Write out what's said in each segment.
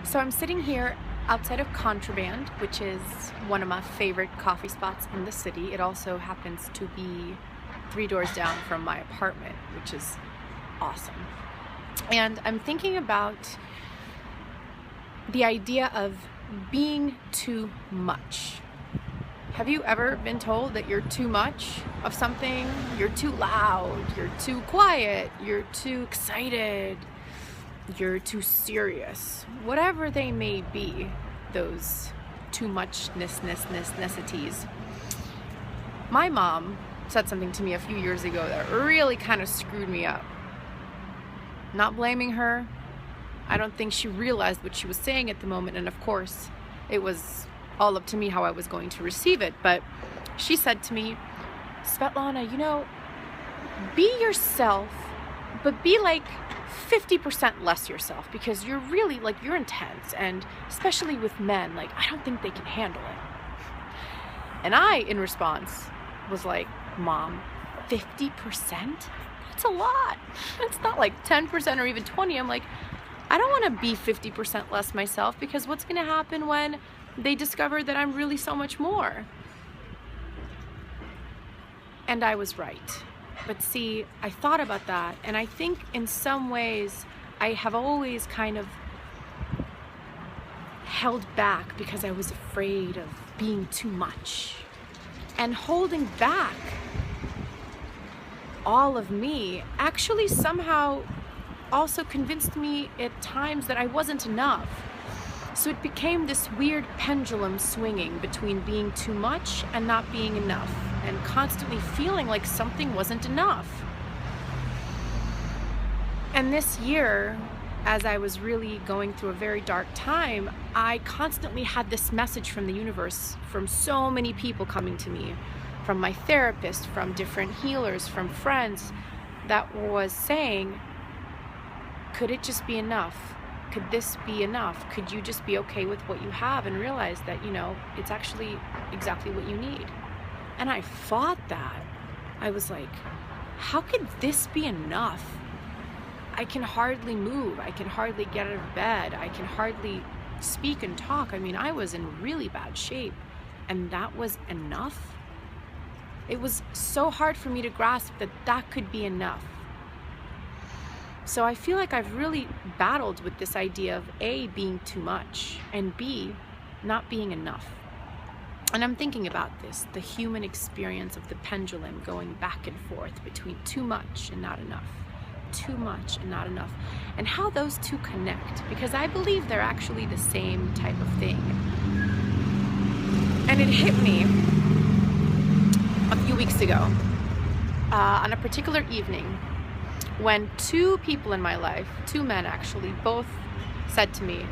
So I'm sitting here outside of Contraband, which is one of my favorite coffee spots in the city. It also happens to be 3 doors down from my apartment, which is awesome. And I'm thinking about the idea of being too much. Have you ever been told that you're too much of something? You're too loud, you're too quiet, you're too excited, you're too serious. Whatever they may be, those too muchness necessities. My mom said something to me a few years ago that really kind of screwed me up. Not blaming her. I don't think she realized what she was saying at the moment, and of course, it was all up to me how I was going to receive it. But she said to me, Svetlana, be yourself, but be like 50% less yourself, because you're really you're intense, and especially with men, I don't think they can handle it. And I, in response, was like, Mom, 50%? That's a lot. It's not like 10% or even 20. I'm like, I don't want to be 50% less myself, because what's going to happen when they discover that I'm really so much more? And I was right. But see, I thought about that, and I think in some ways I have always kind of held back because I was afraid of being too much. And holding back all of me actually somehow also convinced me at times that I wasn't enough. So it became this weird pendulum swinging between being too much and not being enough, and constantly feeling like something wasn't enough. And this year, as I was really going through a very dark time, I constantly had this message from the universe, from so many people coming to me, from my therapist, from different healers, from friends, that was saying, could it just be enough? Could this be enough? Could you just be okay with what you have and realize that, it's actually exactly what you need? And I fought that. I was like, how could this be enough? I can hardly move. I can hardly get out of bed. I can hardly speak and talk. I mean, I was in really bad shape, and that was enough? It was so hard for me to grasp that that could be enough. So I feel like I've really battled with this idea of A, being too much, and B, not being enough. And I'm thinking about this, the human experience of the pendulum going back and forth between too much and not enough, too much and not enough, and how those two connect, because I believe they're actually the same type of thing. And it hit me a few weeks ago, on a particular evening, when two people in my life, two men actually, both said to me,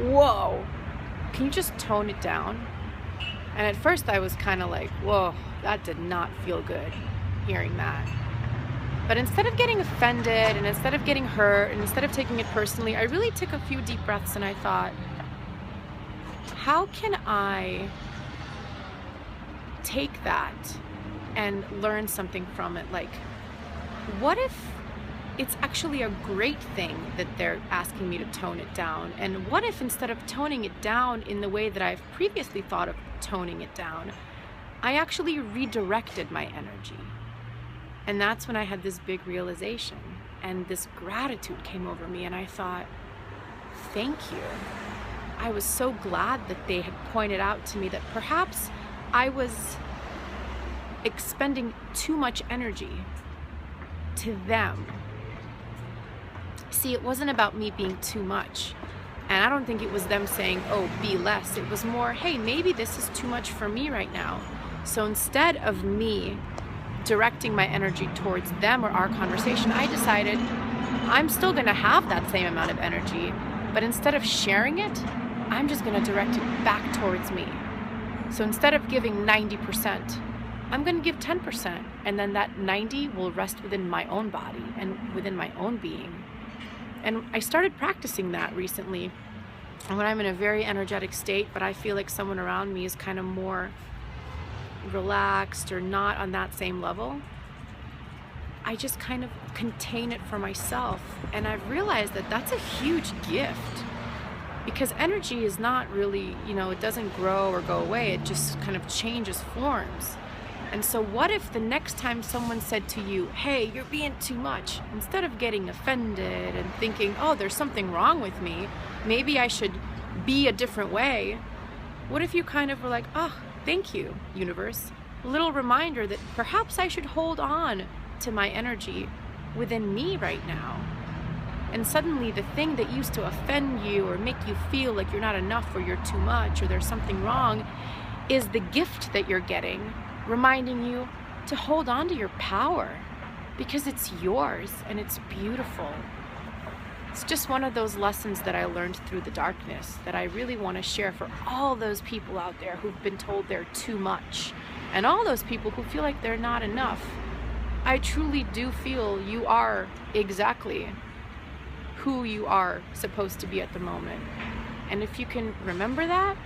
whoa, can you just tone it down? And at first I was kind of like, whoa, that did not feel good, hearing that. But instead of getting offended, and instead of getting hurt, and instead of taking it personally, I really took a few deep breaths and I thought, how can I take that and learn something from it? What if it's actually a great thing that they're asking me to tone it down? And what if, instead of toning it down in the way that I've previously thought of toning it down, I actually redirected my energy? And that's when I had this big realization, and this gratitude came over me, and I thought, thank you. I was so glad that they had pointed out to me that perhaps I was expending too much energy to them. See, it wasn't about me being too much. And I don't think it was them saying, oh, be less. It was more, hey, maybe this is too much for me right now. So instead of me directing my energy towards them or our conversation, I decided I'm still going to have that same amount of energy, but instead of sharing it, I'm just going to direct it back towards me. So instead of giving 90%, I'm going to give 10%, and then that 90 will rest within my own body and within my own being. And I started practicing that recently. And when I'm in a very energetic state, but I feel like someone around me is kind of more relaxed or not on that same level, I just kind of contain it for myself. And I've realized that that's a huge gift. Because energy is not really, it doesn't grow or go away, it just kind of changes forms. And so, what if the next time someone said to you, hey, you're being too much, instead of getting offended and thinking, oh, there's something wrong with me, maybe I should be a different way, what if you kind of were like, oh, thank you, universe? A little reminder that perhaps I should hold on to my energy within me right now. And suddenly the thing that used to offend you or make you feel like you're not enough or you're too much or there's something wrong is the gift that you're getting, reminding you to hold on to your power because it's yours and it's beautiful. It's just one of those lessons that I learned through the darkness that I really want to share for all those people out there who've been told they're too much and all those people who feel like they're not enough. I truly do feel you are exactly who you are supposed to be at the moment. And if you can remember that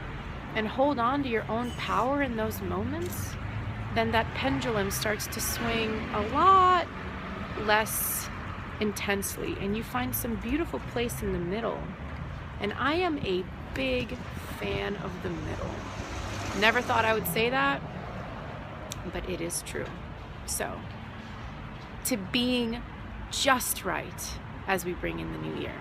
and hold on to your own power in those moments, then that pendulum starts to swing a lot less intensely and you find some beautiful place in the middle. And I am a big fan of the middle. Never thought I would say that, but it is true. So, to being just right as we bring in the new year.